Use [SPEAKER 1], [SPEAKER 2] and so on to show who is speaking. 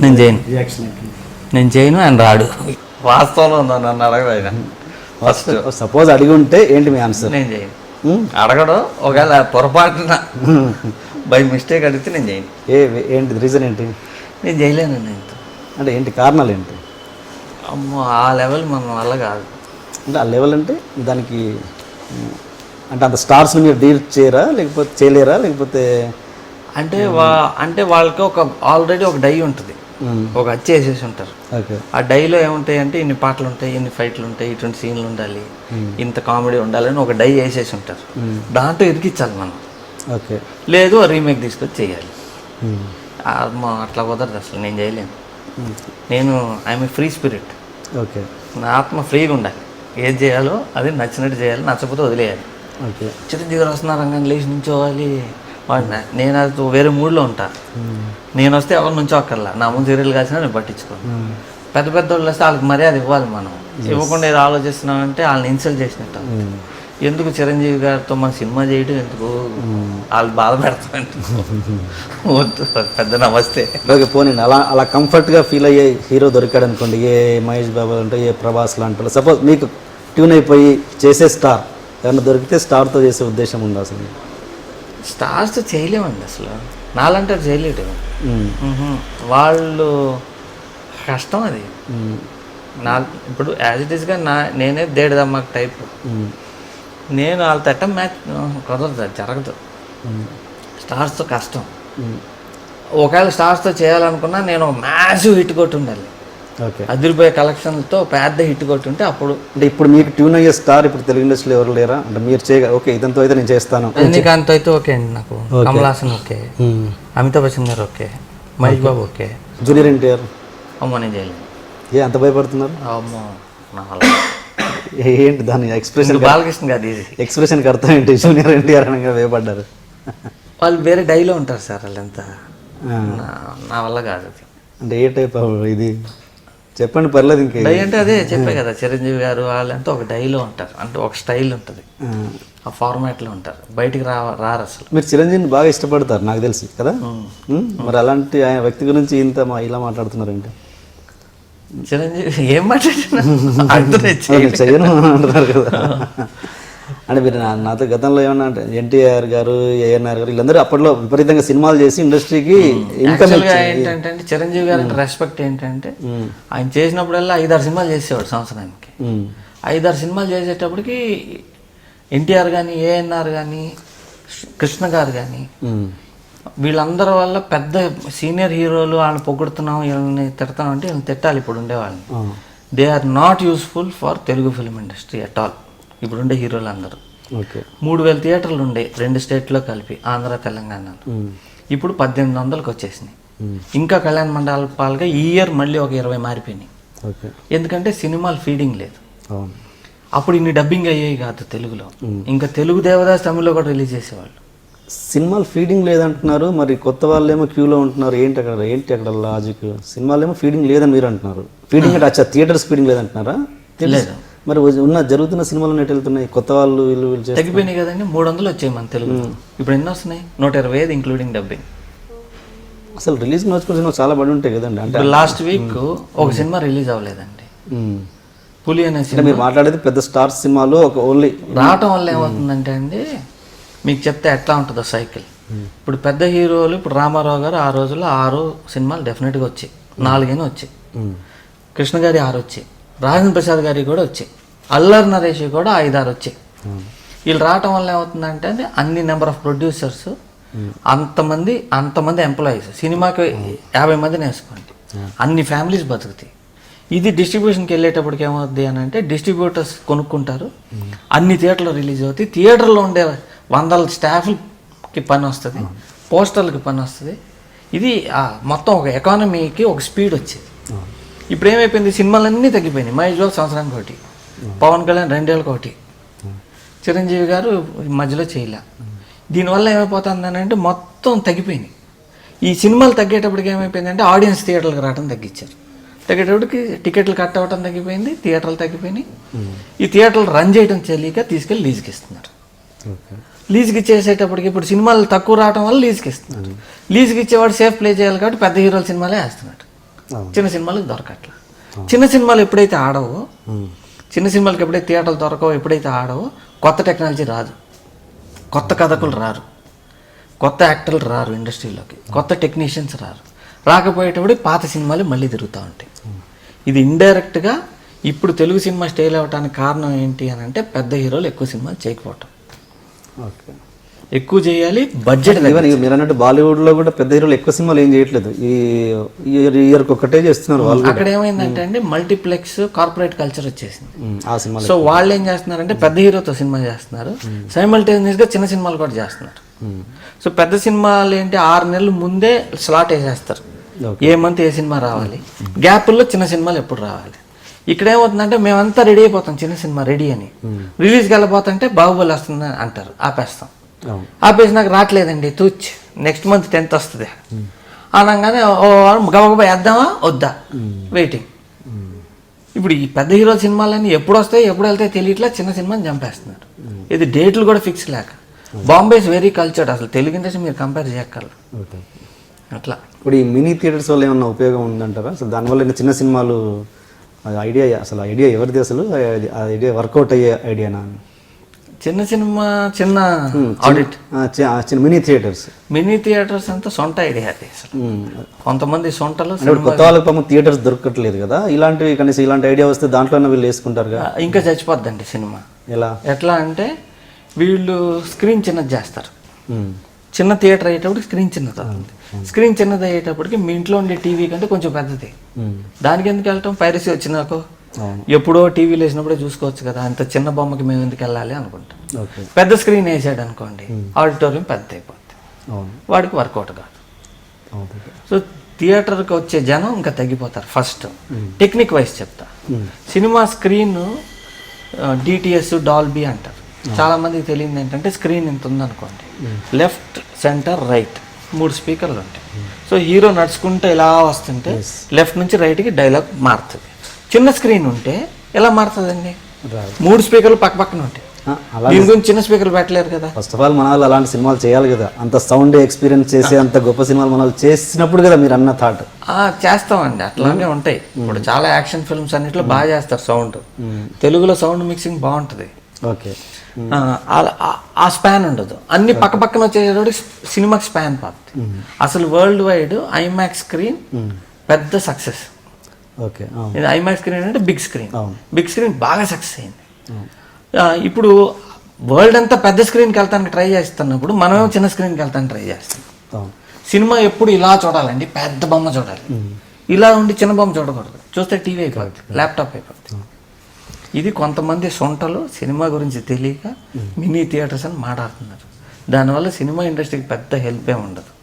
[SPEAKER 1] నేను చేయను,
[SPEAKER 2] రియాక్షన్
[SPEAKER 1] నేను చేయను, ఆయన రాడు. వాస్తవంలో ఉందా నన్ను అడగదు ఆయన. ఫస్ట్
[SPEAKER 2] సపోజ్ అడిగి ఉంటే ఏంటి మీ ఆన్సర్?
[SPEAKER 1] నేను చేయను. అడగడం ఒకవేళ పొరపాటున బై మిస్టేక్ అడిగితే నేను చేయను.
[SPEAKER 2] ఏంటి రీజన్ ఏంటి?
[SPEAKER 1] నేను చేయలేను. నేను
[SPEAKER 2] అంటే ఏంటి కారణాలు ఏంటి?
[SPEAKER 1] అమ్మో ఆ లెవెల్ మన వల్ల కాదు.
[SPEAKER 2] అంటే ఆ లెవెల్ అంటే దానికి అంటే అంత స్టార్స్ని మీరు డీల్ చేయరా, లేకపోతే చేయలేరా, లేకపోతే
[SPEAKER 1] అంటే అంటే వాళ్ళకి ఒక ఆల్రెడీ ఒక డై ఉంటుంది, ఒక అచ్చి వేసేసి ఉంటారు.
[SPEAKER 2] ఓకే.
[SPEAKER 1] ఆ డైలో ఏముంటాయి అంటే ఇన్ని పాటలు ఉంటాయి, ఇన్ని ఫైట్లు ఉంటాయి, ఇటువంటి సీన్లు ఉండాలి, ఇంత కామెడీ ఉండాలని ఒక డై వేసేసి ఉంటారు. దాంట్లో ఇరికించాలి మనం.
[SPEAKER 2] ఓకే.
[SPEAKER 1] లేదు రీమేక్ తీసుకొచ్చి చేయాలి. అట్లా కుదరదు అసలు, నేను చేయలేను. నేను I'm a free spirit.
[SPEAKER 2] Okay.
[SPEAKER 1] నా ఆత్మ ఫ్రీగా ఉండాలి, ఏది చేయాలో అది నచ్చినట్టు చేయాలి, నచ్చకపోతే వదిలేయాలి.
[SPEAKER 2] ఓకే.
[SPEAKER 1] చిరంజీవి గారు వస్తున్నారు రంగం లేచి నుంచోవాలి, నేను అది వేరే మూడ్లో ఉంటా. నేను వస్తే ఎవరి నుంచో అక్కర్లా, నా ముందు సీరియల్ కాసినా నేను పట్టించుకోను. పెద్ద పెద్ద వాళ్ళు వస్తే వాళ్ళకి మర్యాద ఇవ్వాలి. మనం ఇవ్వకుండా ఏదో ఆలోచిస్తున్నామంటే వాళ్ళని ఇన్సల్ట్ చేసినట్టు. ఎందుకు చిరంజీవి గారితో మన సినిమా చేయడం ఎందుకు, వాళ్ళు బాధ పెడతామంటే పెద్ద నమస్తే.
[SPEAKER 2] ఓకే. పోనీ అలా కంఫర్ట్గా ఫీల్ అయ్యే హీరో దొరికాడు అనుకోండి, ఏ మహేష్ బాబు అంటే ఏ ప్రభాస్ లాంటి. సపోజ్ మీకు ట్యూన్ అయిపోయి చేసే స్టార్ ఏమన్నా దొరికితే స్టార్తో చేసే ఉద్దేశం ఉందా అసలు?
[SPEAKER 1] స్టార్స్ చేయలేమండి అసలు, నాలంటే చేయలేడు. వాళ్ళు కష్టం అది. ఇప్పుడు యాజ్ ఇట్ ఈస్గా నేనే దేడదమ్మకు టైప్. నేను వాళ్ళ తట్ట మ్యాచ్ కుదరదు, జరగదు. స్టార్స్తో కష్టం. ఒకవేళ స్టార్స్తో చేయాలనుకున్నా నేను మ్యాసివ్ హిట్ కొట్టి ఉండాలి.
[SPEAKER 2] ఓకే.
[SPEAKER 1] అదిరిపోయే కలెక్షన్లతో పెద్ద హిట్ కొట్టి ఉంటే అప్పుడు.
[SPEAKER 2] అంటే ఇప్పుడు మీకు ట్యూన్ అయ్యే స్టార్ ఇప్పుడు తెలుగు ఇండస్ట్రీలో ఎవరు లేరా? అంటే మీరు ఓకే ఇదంతా అయితే నేను చేస్తాను.
[SPEAKER 1] రజనీకాంత్ అయితే ఓకే అండి నాకు, కమల్ హాసన్ ఓకే, అమితాబ్ బచ్చన్ గారు okay, Mahesh Babu okay.
[SPEAKER 2] Junior NTR
[SPEAKER 1] అమ్మో నేను చేయలేను.
[SPEAKER 2] అంత భయపడుతున్నారు?
[SPEAKER 1] అమ్మో నా వల్ల.
[SPEAKER 2] ఏంటి దాని ఎక్స్ప్రెషన్?
[SPEAKER 1] బాలకృష్ణ గారు ఈజీ.
[SPEAKER 2] ఎక్స్ప్రెషన్కి అర్థం ఏంటి? జూనియర్ ఎన్టీఆర్ అనగా భయపడ్డారు.
[SPEAKER 1] వాళ్ళు వేరే డైలో ఉంటారు సార్, వాళ్ళంతా నా వల్ల కాదు అది.
[SPEAKER 2] అంటే ఏ టైప్ ఇది చెప్పండి, పర్లేదు. ఇంకే
[SPEAKER 1] డై అంటే అదే చెప్పే కదా, చిరంజీవి గారు వాళ్ళంతా ఒక డైలో ఉంటారు, అంటే ఒక స్టైల్ ఉంటుంది, ఆ ఫార్మాట్లో ఉంటారు, బయటికి రారు అసలు. మీరు
[SPEAKER 2] చిరంజీవిని బాగా ఇష్టపడతారు నాకు తెలిసి కదా. మరి అలాంటి ఆయన వ్యక్తి గురించి ఇలా మాట్లాడుతున్నారంటే
[SPEAKER 1] చిరంజీవి ఏం మాట్లాడుతున్నారు
[SPEAKER 2] చెయ్యను అంటున్నారు కదా. అంటే మీరు నాతో గతంలో ఏమన్నా అంటే ఎన్టీఆర్ గారు, ఏఎన్ఆర్ గారు వీళ్ళందరూ అప్పట్లో విపరీతంగా సినిమాలు చేసి ఇండస్ట్రీకి ఇన్కమ్.
[SPEAKER 1] ఏంటంటే చిరంజీవి గారి రెస్పెక్ట్ ఏంటంటే ఆయన చేసినప్పుడల్లా 5-6 సినిమాలు చేసేవాడు సంవత్సరానికి. 5-6 సినిమాలు చేసేటప్పటికి ఎన్టీఆర్ కానీ, ఏఎన్ఆర్ కానీ, కృష్ణ గారు కానీ వీళ్ళందరి వల్ల పెద్ద సీనియర్ హీరోలు వాళ్ళని పొగుడుతున్నాం, వీళ్ళని తిడతాం అంటే వీళ్ళని తిట్టాలి. ఇప్పుడు ఉండేవాళ్ళని they are not useful for Telugu film industry at all. ఇప్పుడు ఉండే హీరోలు అందరూ 3000 థియేటర్లు ఉండే 2 స్టేట్లో కలిపి, ఆంధ్ర తెలంగాణలో. ఇప్పుడు 1800కి వచ్చేసినాయి. ఇంకా కళ్యాణ మండపాలుగా ఈ ఇయర్ మళ్ళీ ఒక 20 మారిపోయినాయి. ఎందుకంటే సినిమాలు ఫీడింగ్ లేదు. అప్పుడు ఇన్ని డబ్బింగ్ అయ్యాయి కాదు తెలుగులో. ఇంకా తెలుగు దేవదాస్ తమిళ్లో కూడా రిలీజ్ చేసేవాళ్ళు.
[SPEAKER 2] సినిమాలు ఫీడింగ్ లేదంటున్నారు, మరి కొత్త వాళ్ళు ఏమో క్యూలో ఉంటున్నారు. ఏంటి అక్కడ లాజిక్? సినిమాలు ఏమో ఫీడింగ్ లేదని మీరు అంటున్నారు. ఫీడింగ్ అంటే అచ్చా థియేటర్స్ ఫీడింగ్ లేదంటున్నారా?
[SPEAKER 1] లేదు.
[SPEAKER 2] మరి జరుగుతున్న సినిమాలు ఎటు వెళ్తున్నాయి? కొత్త వాళ్ళు వీళ్ళు
[SPEAKER 1] తగ్గిపోయినాయి కదండి. 300 వచ్చాయి మన తెలుగు. ఇప్పుడు ఎన్ని వస్తున్నాయి? 125 ఇంక్లూడింగ్ డబ్బింగ్.
[SPEAKER 2] అసలు రిలీజ్ నోచుకున్న సినిమా చాలా పడి ఉంటాయి కదండి. అంటే
[SPEAKER 1] లాస్ట్ వీక్ ఒక సినిమా రిలీజ్ అవ్వలేదండి, పులి అనే సినిమా.
[SPEAKER 2] మీరు మాట్లాడేది పెద్ద స్టార్ సినిమాలు ఒక ఓన్లీ
[SPEAKER 1] రావటం వల్ల ఏమవుతుందంటే అండి, మీకు చెప్తే ఎట్లా ఉంటుందో సైకిల్. ఇప్పుడు పెద్ద హీరోలు, ఇప్పుడు రామారావు గారు ఆ రోజుల్లో 6 సినిమాలు డెఫినెట్గా వచ్చాయి, 4 వచ్చాయి. కృష్ణ గారి 6 వచ్చాయి, రాజేంద్ర ప్రసాద్ గారికి కూడా వచ్చాయి, అల్లరి నరేష్ కూడా 5-6 వచ్చాయి. వీళ్ళు రావటం వల్ల ఏమవుతుందంటే అన్ని నెంబర్ ఆఫ్ ప్రొడ్యూసర్స్, అంతమంది ఎంప్లాయీస్, సినిమాకి 50 మందిని వేసుకోండి, అన్ని ఫ్యామిలీస్ బతుకుతాయి. ఇది డిస్ట్రిబ్యూషన్కి వెళ్ళేటప్పటికి ఏమవుద్ది అని అంటే డిస్ట్రిబ్యూటర్స్ కొనుక్కుంటారు, అన్ని థియేటర్లో రిలీజ్ అవుతాయి, థియేటర్లో ఉండే 100 స్టాఫ్కి పని వస్తుంది, పోస్టర్లకి పని వస్తుంది. ఇది మొత్తం ఒక ఎకానమీకి ఒక స్పీడ్ వచ్చేది. ఇప్పుడు ఏమైపోయింది, సినిమాలన్నీ తగ్గిపోయినాయి. మహేష్ బాబు సంవత్సరానికి ఒకటి, పవన్ కళ్యాణ్ 2 ఏళ్ళకి ఒకటి, చిరంజీవి గారు మధ్యలో చేయలే. దీనివల్ల ఏమైపోతుంది అంటే మొత్తం తగ్గిపోయినాయి. ఈ సినిమాలు తగ్గేటప్పటికి ఏమైపోయిందంటే ఆడియన్స్ థియేటర్లకు రావడం తగ్గించారు. తగ్గేటప్పటికి టికెట్లు కట్ అవ్వడం తగ్గిపోయింది, థియేటర్లు తగ్గిపోయినాయి. ఈ థియేటర్లు రన్ చేయడం తెలియక తీసుకెళ్ళి లీజుకి ఇస్తున్నారు. లీజుకి ఇచ్చేసేటప్పటికి ఇప్పుడు సినిమాలు తక్కువ రావడం వల్ల లీజుకి ఇస్తున్నారు. లీజుకి ఇచ్చేవాడు సేఫ్ ప్లే చేయాలి కాబట్టి పెద్ద హీరోల సినిమాలే వేస్తున్నాడు. చిన్న సినిమాలకు దొరకట్లా. చిన్న సినిమాలు ఎప్పుడైతే ఆడవో, చిన్న సినిమాలకు ఎప్పుడైతే థియేటర్లు దొరకవో, ఎప్పుడైతే ఆడవో, కొత్త టెక్నాలజీ రాదు, కొత్త కథకులు రారు, కొత్త యాక్టర్లు రారు ఇండస్ట్రీలోకి, కొత్త టెక్నీషియన్స్ రారు. రాకపోయేటప్పుడు పాత సినిమాలు మళ్ళీ తిరుగుతూ ఉంటాయి. ఇది ఇండైరెక్ట్గా ఇప్పుడు తెలుగు సినిమా స్టైల్ అవ్వడానికి కారణం ఏంటి అని అంటే పెద్ద హీరోలు ఎక్కువ సినిమాలు చేయకపోవటం.
[SPEAKER 2] ఓకే,
[SPEAKER 1] ఎక్కువ చేయాలి, బడ్జెట్.
[SPEAKER 2] ఈవెన్ మీరు అన్నట్టు బాలీవుడ్లో కూడా పెద్ద హీరోలు ఎక్కువ సినిమాలు ఏం చేయట్లేదు, ఈ ఇయర్కి ఒక్కటే చేస్తున్నారు వాళ్ళు.
[SPEAKER 1] అక్కడ ఏమైందంటే అండి మల్టీప్లెక్స్ కార్పొరేట్ కల్చర్ వచ్చేసింది.
[SPEAKER 2] ఆ సినిమాలు
[SPEAKER 1] సో వాళ్ళు ఏం చేస్తున్నారంటే పెద్ద హీరోతో సినిమా చేస్తున్నారు, సైమల్టేనియస్గా చిన్న సినిమాలు కూడా చేస్తున్నారు. సో పెద్ద సినిమాలు ఏంటి 6 నెలలు ముందే స్లాట్ వేసేస్తారు, ఏ మంత్ ఏ సినిమా రావాలి, గ్యాప్ల్లో చిన్న సినిమాలు ఎప్పుడు రావాలి. ఇక్కడ ఏమవుతుందంటే మేమంతా రెడీ అయిపోతాం, చిన్న సినిమా రెడీ అని, రిలీజ్కి వెళ్ళిపోతుంటే బాహుబలి వస్తుంది అంటారు, ఆపేస్తాం. ఆపేసి నాకు రావట్లేదండి తూచ్, నెక్స్ట్ మంత్ 10th వస్తుంది అనగానే గబగబా వేద్దామా వద్దా, వెయిటింగ్. ఇప్పుడు ఈ పెద్ద హీరో సినిమాలన్నీ ఎప్పుడు వస్తాయి ఎప్పుడు వెళ్తాయి తెలియట్లా, చిన్న సినిమాని చంపేస్తున్నారు. ఇది డేట్లు కూడా ఫిక్స్ లేక. బాంబే ఇస్ వెరీ కల్చర్డ్, అసలు తెలుగు ఇండస్ట్రీ మీరు కంపేర్ చేయక్కర్లేదు అట్లా.
[SPEAKER 2] ఇప్పుడు ఈ మినీ థియేటర్స్ వల్ల ఏమన్నా ఉపయోగం ఉందంటారా? అసలు దానివల్ల చిన్న సినిమాలు ఐడియా ఎవరిది అసలు, ఐడియా వర్కౌట్ అయ్యే ఐడియానా?
[SPEAKER 1] చిన్న సినిమా చిన్న ఆడిట్
[SPEAKER 2] మినీ థియేటర్స్
[SPEAKER 1] అంతా సొంత ఐడియా అది. అసలు కొంతమంది సొంటలు
[SPEAKER 2] కొత్త వాళ్ళకి పాపం థియేటర్స్ దొరకట్లేదు కదా, ఇలాంటివి కనీసం ఇలాంటి ఐడియా వస్తే దాంట్లోనే వీళ్ళు వేసుకుంటారు కదా.
[SPEAKER 1] ఇంకా చచ్చిపోద్దండి సినిమా. ఎట్లా అంటే వీళ్ళు స్క్రీన్ చిన్నది చేస్తారు, చిన్న థియేటర్ అయ్యేటప్పుడు స్క్రీన్ చిన్నది అవుతుంది. స్క్రీన్ చిన్నది అయ్యేటప్పటికి మీ ఇంట్లో ఉండే టీవీ కంటే కొంచెం పెద్దది, దానికి ఎందుకు వెళ్ళటం, పైరసీ వచ్చినాకో ఎప్పుడో టీవీలో వేసినప్పుడే చూసుకోవచ్చు కదా, అంత చిన్న బొమ్మకి మేము ఎందుకు వెళ్ళాలి అనుకుంటాం. పెద్ద స్క్రీన్ వేసాడు అనుకోండి, ఆడిటోరియం పెద్ద అయిపోద్ది, వాడికి వర్కౌట్ కాదు. సో థియేటర్కి వచ్చే జనం ఇంకా తగ్గిపోతారు. ఫస్ట్ టెక్నిక్ వైజ్ చెప్తా, సినిమా స్క్రీన్ డిటిఎస్ డాల్బీ అంటారు. చాలా మందికి తెలియదు ఏంటంటే స్క్రీన్ ఇంత ఉందనుకోండి, లెఫ్ట్ సెంటర్ రైట్ 3 స్పీకర్లు ఉంటాయి. సో హీరో నడుచుకుంటే ఇలా వస్తుంటే లెఫ్ట్ నుంచి రైట్కి డైలాగ్ మారుతుంది. చిన్న స్క్రీన్ ఉంటే ఎలా మారుతుందండి, 3 స్పీకర్లు పక్క పక్కన ఉంటాయి, దీని గురించి చిన్న స్పీకర్లు పెట్టలేరు కదా.
[SPEAKER 2] ఫస్ట్ ఆఫ్ ఆల్ మన వాళ్ళు అలాంటి సినిమాలు చేయాలి కదా, అంత సౌండ్ ఎక్స్పీరియన్స్ చేసి అంత గొప్ప సినిమాలు మన వాళ్ళు చేసినప్పుడు కదా మీరు అన్న థాట్.
[SPEAKER 1] చేస్తామండి, అట్లానే ఉంటాయి. ఇప్పుడు చాలా యాక్షన్ ఫిల్మ్స్ అన్నిట్లో బాగా చేస్తారు సౌండ్, తెలుగులో సౌండ్ మిక్సింగ్ బాగుంటుంది.
[SPEAKER 2] ఓకే,
[SPEAKER 1] ఆ స్పాన్ ఉండదు, అన్ని పక్క పక్కన వచ్చేటప్పుడు సినిమాకి స్పాన్ పోతుంది. అసలు వరల్డ్ వైడ్ ఐమాక్స్ స్క్రీన్ పెద్ద సక్సెస్.
[SPEAKER 2] ఓకే,
[SPEAKER 1] ఐమాక్స్ స్క్రీన్ అంటే బిగ్ స్క్రీన్ బాగా సక్సెస్ అయింది. ఇప్పుడు వరల్డ్ అంతా పెద్ద స్క్రీన్కి వెళ్తానికి ట్రై చేస్తున్నప్పుడు మనమేమో చిన్న స్క్రీన్కి వెళ్తానికి ట్రై చేస్తాం. సినిమా ఎప్పుడు ఇలా చూడాలండి, పెద్ద బొమ్మ చూడాలి, ఇలా ఉండి చిన్న బొమ్మ చూడకూడదు, చూస్తే టీవీ అయిపోద్ది, ల్యాప్టాప్ అయిపోద్ది. ఇది కొంతమంది సొంటలు సినిమా గురించి తెలియక మినీ థియేటర్స్ అని మాట్లాడుతున్నారు. దానివల్ల సినిమా ఇండస్ట్రీకి పెద్ద హెల్ప్ ఏమి ఉండదు.